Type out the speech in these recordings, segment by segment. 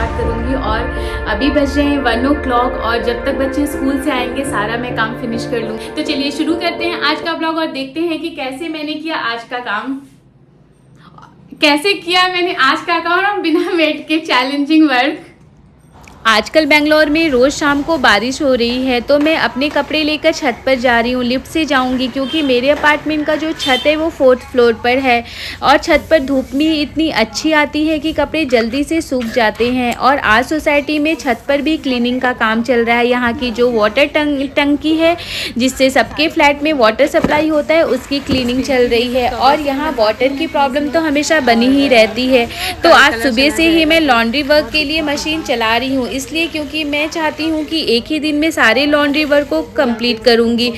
Start करूँगी। और अभी बज रहे हैं 1 o'clock और जब तक बच्चे स्कूल से आएंगे सारा मैं काम फिनिश कर लूँ। तो चलिए शुरू करते हैं आज का ब्लॉग और देखते हैं कि कैसे मैंने किया आज का काम, कैसे किया मैंने आज का काम बिना मेड के चैलेंजिंग वर्क। आजकल बेंगलोर में रोज़ शाम को बारिश हो रही है, तो मैं अपने कपड़े लेकर छत पर जा रही हूँ। लिफ्ट से जाऊँगी क्योंकि मेरे अपार्टमेंट का जो छत है वो 4th फ्लोर पर है और छत पर धूप भी इतनी अच्छी आती है कि कपड़े जल्दी से सूख जाते हैं। और आज सोसाइटी में छत पर भी क्लीनिंग का काम चल रहा है। यहाँ की जो वाटर टंकी है जिससे सबके फ्लैट में वाटर सप्लाई होता है, उसकी क्लीनिंग चल रही है। और यहाँ वाटर की प्रॉब्लम तो हमेशा बनी ही रहती है। तो आज सुबह से ही मैं लॉन्ड्री वर्क के लिए मशीन चला रही हूँ, इसलिए क्योंकि मैं चाहती हूँ कि एक ही दिन में सारे लॉन्ड्री वर्क को कंप्लीट करूँगी।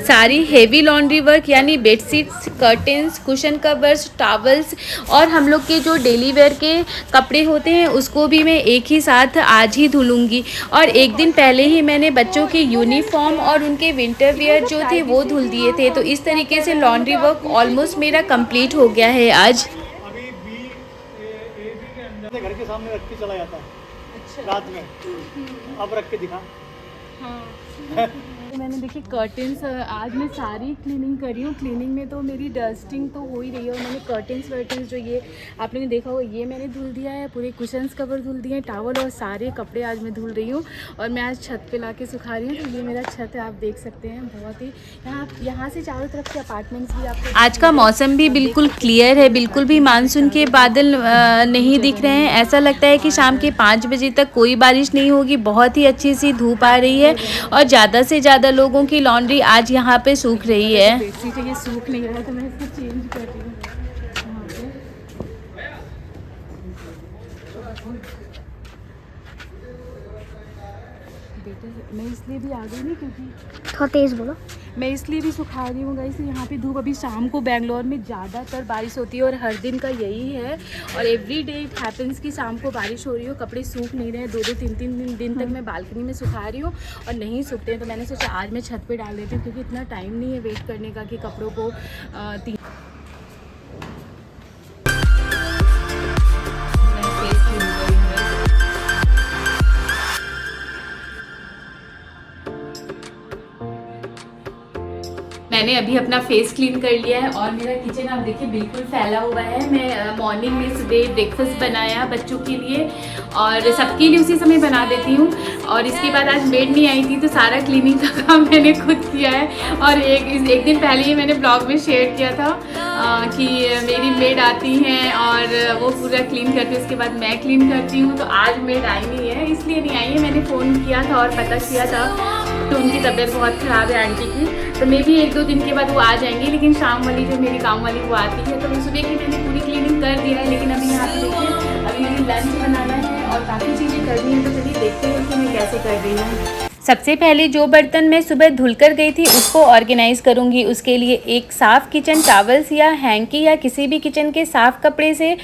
सारी हेवी लॉन्ड्री वर्क यानी bedsheets, curtains, cushion covers, towels और हम लोग के जो डेली वेयर के कपड़े होते हैं उसको भी मैं एक ही साथ आज ही धुलूँगी। और एक दिन पहले ही मैंने बच्चों के यूनिफॉर्म और उनके विंटर वेयर जो थे वो धुल दिए थे। तो इस तरीके से लॉन्ड्री वर्क ऑलमोस्ट मेरा कंप्लीट हो गया है आज। अभी बी ए बी के अंदर घर के सामने रख के चला जाता है। अच्छा। रात में अब रख के दिखा। हाँ। मैंने देखिए कर्टेंस आज मैं सारी क्लीनिंग कर रही हूँ। क्लीनिंग में तो मेरी डस्टिंग तो हो ही रही है और मैंने कर्टेंस वर्टेंस जो ये आप लोगों ने देखा होगा ये मैंने धुल दिया है, पूरे कुशन्स कवर धुल दिए हैं, टॉवल और सारे कपड़े आज मैं धुल रही हूँ। और मैं आज छत पे लाके सुखा रही हूँ। तो ये मेरा छत है, आप देख सकते हैं। बहुत ही यहाँ से चारों तरफ के अपार्टमेंट्स भी आपको। आज का मौसम भी बिल्कुल क्लियर है, बिल्कुल भी मानसून के बादल नहीं दिख रहे हैं। ऐसा लगता है कि शाम के 5 बजे तक कोई बारिश नहीं होगी। बहुत ही अच्छी सी धूप आ रही है और ज़्यादा से ज़्यादा लोगों की लॉन्ड्री आज यहाँ पे सूख रही है। बेडशीट ये सूख नहीं रहा है तो मैं इसको चेंज कर रही हूँ। मैं इसलिए भी आ गई नहीं क्योंकि थोड़ा तेज़ बोलो। मैं इसलिए भी सुखा रही हूँ गाइस, यहाँ पे धूप अभी शाम को बेंगलोर में ज़्यादातर बारिश होती है और हर दिन का यही है। और एवरी डे इट हैपन्स कि शाम को बारिश हो रही हो, कपड़े सूख नहीं रहे। 2-2 3-3 दिन तक मैं बालकनी में सुखा रही हूँ और नहीं सूखते हैं। तो मैंने सोचा आज मैं छत पे डाल देती हूँ क्योंकि इतना टाइम नहीं है वेट करने का कि कपड़ों को मैंने अभी अपना फेस क्लीन कर लिया है और मेरा किचन आप देखिए बिल्कुल फैला हुआ है। मैं मॉर्निंग में सुबह ब्रेकफास्ट बनाया बच्चों के लिए और सबके लिए उसी समय बना देती हूँ। और इसके बाद आज मेड नहीं आई थी तो सारा क्लीनिंग का काम मैंने खुद किया है। और एक दिन पहले ही मैंने ब्लॉग में शेयर किया था कि मेरी मेड आती हैं और वो पूरा क्लीन करती है, उसके बाद मैं क्लीन करती हूँ। तो आज मेड आई नहीं है, इसलिए नहीं आई है। मैंने फ़ोन किया था और पता किया था तो उनकी तबीयत बहुत ख़राब है आंटी की, तो मे भी 1-2 दिन के बाद वो आ जाएंगी। लेकिन शाम वाली जो मेरी काम वाली वो आती है। तो मैं सुबह की मैंने पूरी क्लीनिंग कर दिया है। लेकिन अभी यहाँ पे देखिए अभी मुझे लंच बनाना है और काफ़ी चीज़ें करनी है। तो चलिए देखते हैं कि मैं कैसे कर रही हूँ। सबसे पहले जो बर्तन मैं सुबह धुलकर गई थी उसको ऑर्गेनाइज़ करूँगी। उसके लिए एक साफ़ किचन टॉवल्स या हैंकी या किसी भी किचन के साफ़ कपड़े से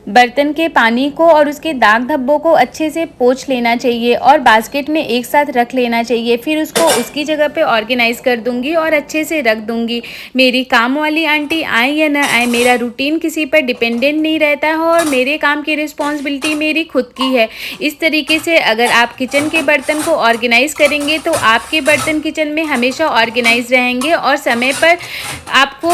बर्तन के पानी को और उसके दाग धब्बों को अच्छे से पोंछ लेना चाहिए और बास्केट में एक साथ रख लेना चाहिए। फिर उसको उसकी जगह पे ऑर्गेनाइज़ कर दूँगी और अच्छे से रख दूँगी। मेरी काम वाली आंटी आए या ना आए, मेरा रूटीन किसी पर डिपेंडेंट नहीं रहता है और मेरे काम की रिस्पॉन्सिबिलिटी मेरी खुद की है। इस तरीके से अगर आप किचन के बर्तन को ऑर्गेनाइज़ करेंगे तो आपके बर्तन किचन में हमेशा ऑर्गेनाइज रहेंगे और समय पर आपको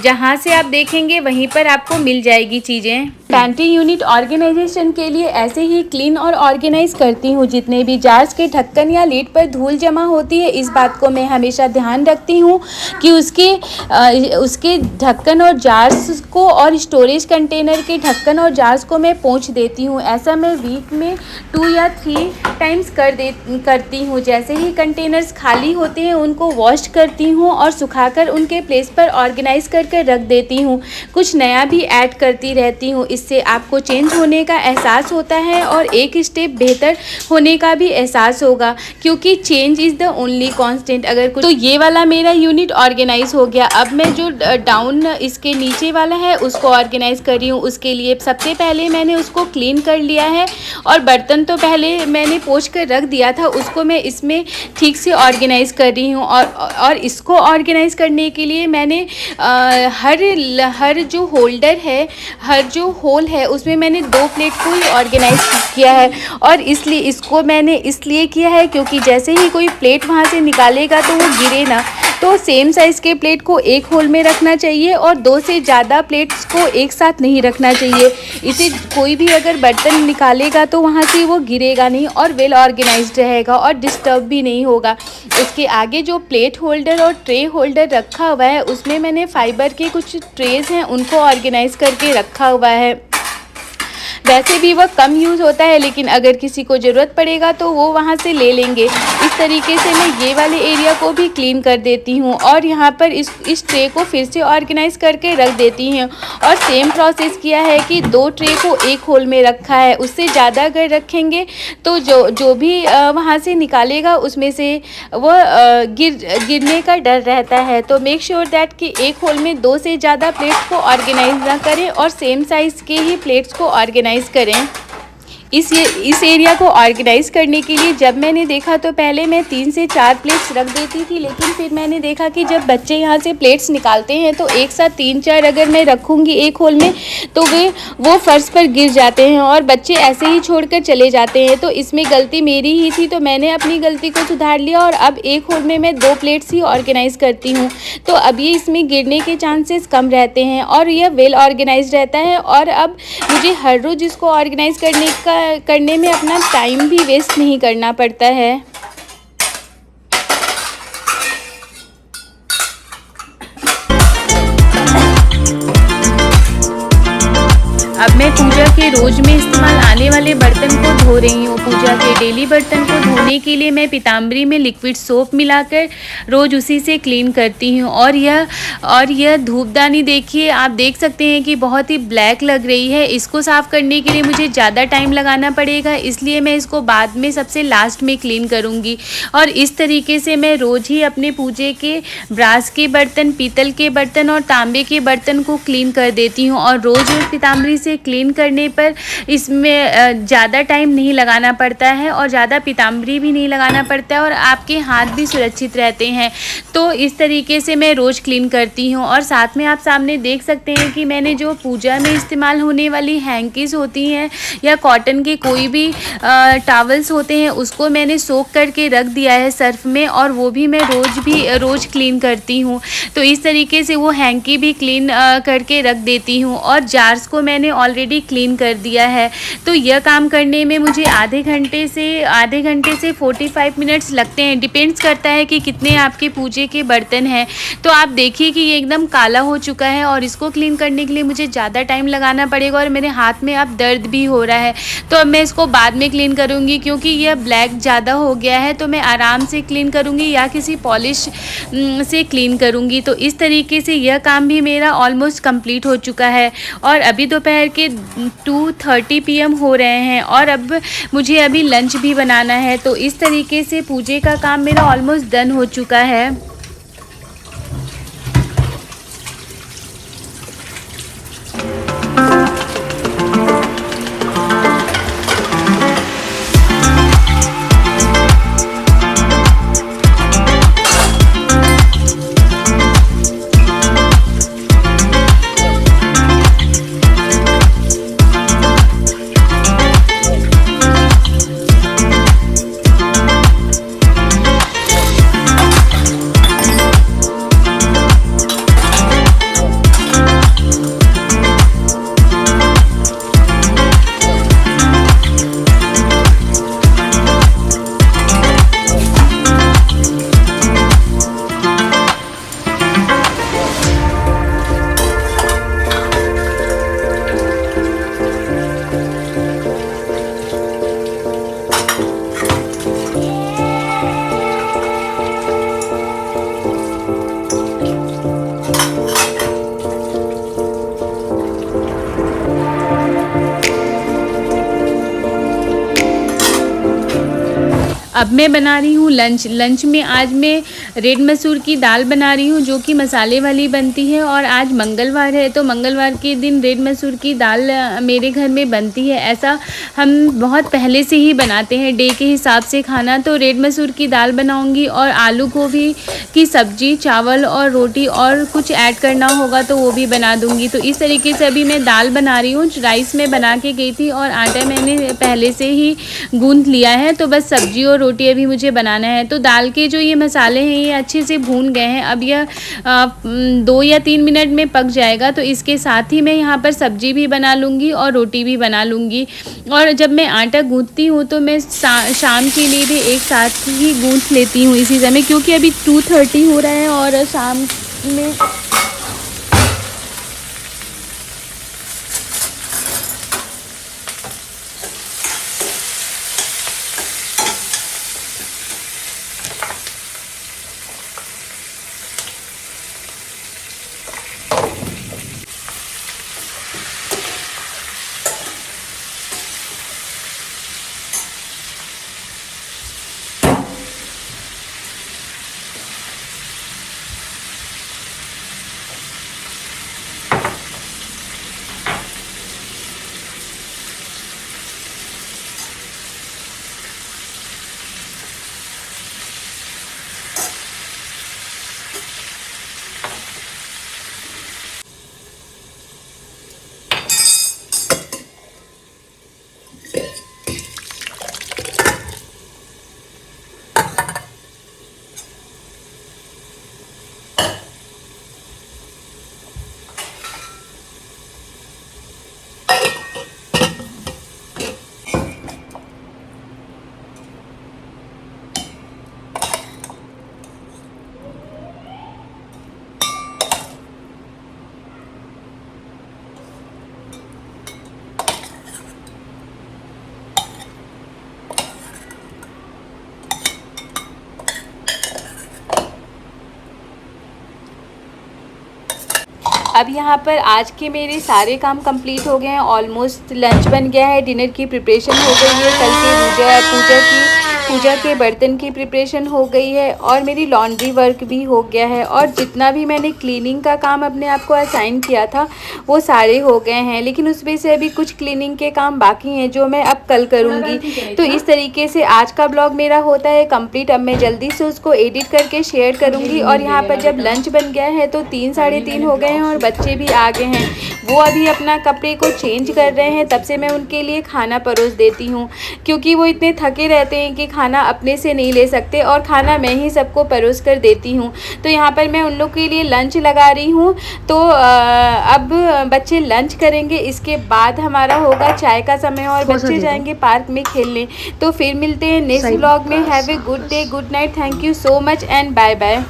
जहाँ से आप देखेंगे वहीं पर आपको मिल जाएगी चीज़ें। पैंट्री यूनिट ऑर्गेनाइजेशन के लिए ऐसे ही क्लीन और ऑर्गेनाइज करती हूँ। जितने भी जार्स के ढक्कन या लीड पर धूल जमा होती है, इस बात को मैं हमेशा ध्यान रखती हूँ कि उसके ढक्कन और जार्स को और स्टोरेज कंटेनर के ढक्कन और जार्स को मैं पोंछ देती हूँ। ऐसा मैं वीक में 2 या 3 टाइम्स करती हूँ। जैसे ही कंटेनर्स खाली होते हैं उनको वॉश करती हूँ और सुखाकर उनके प्लेस पर ऑर्गेनाइज करके रख देती हूँ। कुछ नया भी ऐड करती रहती हूँ। इससे आपको चेंज होने का एहसास होता है और एक स्टेप बेहतर होने का भी एहसास होगा, क्योंकि change is the only constant. अगर कुछ तो ये वाला मेरा यूनिट ऑर्गेनाइज हो गया। अब मैं जो डाउन इसके नीचे वाला है उसको ऑर्गेनाइज कर रही हूँ। उसके लिए सबसे पहले मैंने उसको क्लीन कर लिया है और बर्तन तो पहले मैंने पोंछ कर रख दिया था, उसको मैं इसमें ठीक से ऑर्गेनाइज कर रही हूँ। और इसको ऑर्गेनाइज करने के लिए मैंने हर जो होल्डर है, हर जो होल होल है उसमें मैंने 2 प्लेट को ही ऑर्गेनाइज किया है। और इसलिए इसको मैंने इसलिए किया है क्योंकि जैसे ही कोई प्लेट वहाँ से निकालेगा तो वो गिरे ना, तो सेम साइज़ के प्लेट को एक होल में रखना चाहिए और 2 से ज़्यादा प्लेट्स को एक साथ नहीं रखना चाहिए। इसे कोई भी अगर बर्तन निकालेगा तो वहाँ से वो गिरेगा नहीं और वेल ऑर्गेनाइज्ड रहेगा और डिस्टर्ब भी नहीं होगा। इसके आगे जो प्लेट होल्डर और ट्रे होल्डर रखा हुआ है उसमें मैंने फाइबर के कुछ ट्रेज़ हैं उनको ऑर्गेनाइज़ करके रखा हुआ है। वैसे भी वह कम यूज़ होता है लेकिन अगर किसी को ज़रूरत पड़ेगा तो वो वहाँ से ले लेंगे। इस तरीके से मैं ये वाले एरिया को भी क्लीन कर देती हूँ और यहाँ पर इस ट्रे को फिर से ऑर्गेनाइज़ करके रख देती हूँ। और सेम प्रोसेस किया है कि 2 ट्रे को एक होल में रखा है, उससे ज़्यादा अगर रखेंगे तो जो भी वहाँ से निकालेगा उसमें से वो गिरने का डर रहता है। तो मेक श्योर दैट कि एक होल में 2 से ज़्यादा प्लेट्स को ऑर्गेनाइज ना करें और सेम साइज़ के ही प्लेट्स को ऑर्गेनाइज करें। इस एरिया को ऑर्गेनाइज़ करने के लिए जब मैंने देखा तो पहले मैं 3 से 4 प्लेट्स रख देती थी, लेकिन फिर मैंने देखा कि जब बच्चे यहाँ से प्लेट्स निकालते हैं तो एक साथ 3-4 अगर मैं रखूँगी एक होल में तो वो फर्श पर गिर जाते हैं और बच्चे ऐसे ही छोड़कर चले जाते हैं। तो इसमें गलती मेरी ही थी, तो मैंने अपनी गलती को सुधार लिया और अब एक होल में मैं 2 प्लेट्स ही ऑर्गेनाइज़ करती हूँ। तो अब ये इसमें गिरने के चांसेस कम रहते हैं और यह वेल ऑर्गेनाइज रहता है। और अब मुझे हर रोज़ इसको ऑर्गेनाइज़ करने में अपना टाइम भी वेस्ट नहीं करना पड़ता है। अब मैं पूजा के रोज़ में इस्तेमाल आने वाले बर्तन को धो रही हूँ। पूजा के डेली बर्तन को धोने के लिए मैं पीताम्बरी में लिक्विड सोप मिलाकर रोज़ उसी से क्लीन करती हूँ। और यह धूपदानी देखिए, आप देख सकते हैं कि बहुत ही ब्लैक लग रही है। इसको साफ़ करने के लिए मुझे ज़्यादा टाइम लगाना पड़ेगा, इसलिए मैं इसको बाद में सबसे लास्ट में क्लीन करूँगी। और इस तरीके से मैं रोज़ ही अपने पूजे के ब्रास के बर्तन, पीतल के बर्तन और तांबे के बर्तन को क्लीन कर देती हूँ। और रोज़ पीताम्बरी से क्लीन करने पर इसमें ज़्यादा टाइम नहीं लगाना पड़ता है और ज़्यादा पीताम्बरी भी नहीं लगाना पड़ता है और आपके हाथ भी सुरक्षित रहते हैं। तो इस तरीके से मैं रोज़ क्लीन करती हूँ। और साथ में आप सामने देख सकते हैं कि मैंने जो पूजा में इस्तेमाल होने वाली हैंकीज़ होती हैं या कॉटन के कोई भी टॉवल्स होते हैं उसको मैंने सोक करके रख दिया है सर्फ में, और वो भी मैं रोज़ क्लीन करती हूँ। तो इस तरीके से वो हैंकी भी क्लीन करके रख देती हूँ। और जार्स को मैंने ऑलरेडी क्लीन कर दिया है। तो यह काम करने में मुझे आधे घंटे से 45 मिनट्स लगते हैं। डिपेंड्स करता है कि कितने आपके पूजे के बर्तन हैं। तो आप देखिए कि ये एकदम काला हो चुका है और इसको क्लीन करने के लिए मुझे ज़्यादा टाइम लगाना पड़ेगा और मेरे हाथ में अब दर्द भी हो रहा है। तो अब मैं इसको बाद में क्लीन करूँगी क्योंकि यह ब्लैक ज़्यादा हो गया है। तो मैं आराम से क्लीन करूँगी या किसी पॉलिश से क्लीन करूँगी। तो इस तरीके से यह काम भी मेरा ऑलमोस्ट कंप्लीट हो चुका है। और अभी दोपहर के 2:30 PM हो रहे हैं और अब मुझे अभी लंच भी बनाना है। तो इस तरीके से पूजे का काम मेरा ऑलमोस्ट डन हो चुका है। अब मैं बना रही हूँ लंच में आज मैं रेड मसूर की दाल बना रही हूँ, जो कि मसाले वाली बनती है। और आज मंगलवार है, तो मंगलवार के दिन रेड मसूर की दाल मेरे घर में बनती है। ऐसा हम बहुत पहले से ही बनाते हैं डे के हिसाब से खाना। तो रेड मसूर की दाल बनाऊँगी और आलू गोभी की सब्ज़ी, चावल और रोटी, और कुछ ऐड करना होगा तो वो भी बना दूँगी। तो इस तरीके से अभी मैं दाल बना रही हूँ। राइस में बना के गई थी और आटा मैंने पहले से ही गूँथ लिया है, तो बस सब्ज़ी और रोटी अभी मुझे बनाना है। तो दाल के जो ये मसाले हैं ये अच्छे से भून गए हैं। अब यह 2 या 3 मिनट में पक जाएगा। तो इसके साथ ही मैं यहाँ पर सब्ज़ी भी बना लूँगी और रोटी भी बना लूँगी। और जब मैं आटा गूँथती हूँ तो मैं शाम के लिए भी एक साथ ही गूँथ लेती हूँ इसी समय, क्योंकि अभी 2:30 हो रहा है और शाम में अब यहाँ पर आज के मेरे सारे काम कंप्लीट हो गए हैं। ऑलमोस्ट लंच बन गया है, डिनर की प्रिपरेशन हो गई है, कल की पूजा के बर्तन की प्रिपरेशन हो गई है, और मेरी लॉन्ड्री वर्क भी हो गया है। और जितना भी मैंने क्लीनिंग का काम अपने आप को असाइन किया था वो सारे हो गए हैं, लेकिन उसमें से अभी कुछ क्लीनिंग के काम बाकी हैं जो मैं अब कल करूँगी। तो इस तरीके से आज का ब्लॉग मेरा होता है कंप्लीट। अब मैं जल्दी से उसको एडिट करके शेयर करूँगी। और यहाँ पर जब लंच बन गया है तो 3 साढ़े 3 हो गए हैं और बच्चे भी आ गए हैं। वो अभी अपना कपड़े को चेंज कर रहे हैं, तब से मैं उनके लिए खाना परोस देती हूँ, क्योंकि वो इतने थके रहते हैं कि खाना अपने से नहीं ले सकते, और खाना मैं ही सबको परोस कर देती हूँ। तो यहाँ पर मैं उन लोग के लिए लंच लगा रही हूँ। तो अब बच्चे लंच करेंगे, इसके बाद हमारा होगा चाय का समय और बच्चे जाएंगे पार्क में खेलने। तो फिर मिलते हैं नेक्स्ट ब्लॉग में। Have a good day, good night, thank you so much and bye bye.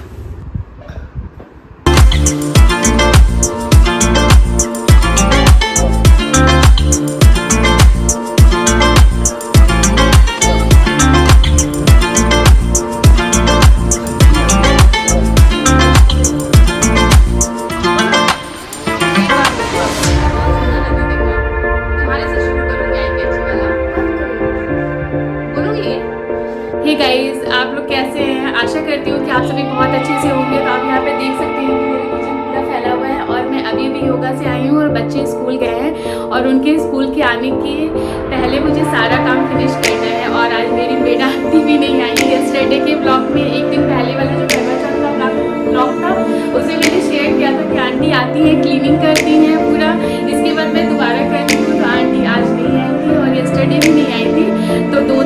Hey guys, आप लोग कैसे हैं? आशा करती हूँ कि आप सभी बहुत अच्छे से होंगे। तो आप यहाँ पे देख सकते हैं कि मेरा किचन पूरा फैला हुआ है, और मैं अभी भी योगा से आई हूँ और बच्चे स्कूल गए हैं, और उनके स्कूल के आने के पहले मुझे सारा काम फिनिश करना है। और आज मेरी बेटा आंटी भी नहीं आई। यस्टरडे के ब्लॉग में एक दिन पहले वाला जो करवा चौथ का ब्लॉग था उसे मैंने शेयर किया था कि आंटी आती है, क्लीनिंग करती हैं पूरा। इसके बाद मैं दोबारा कर रही हूँ, तो आंटी आज नहीं आई थी और यस्टरडे भी नहीं आई थी। तो 2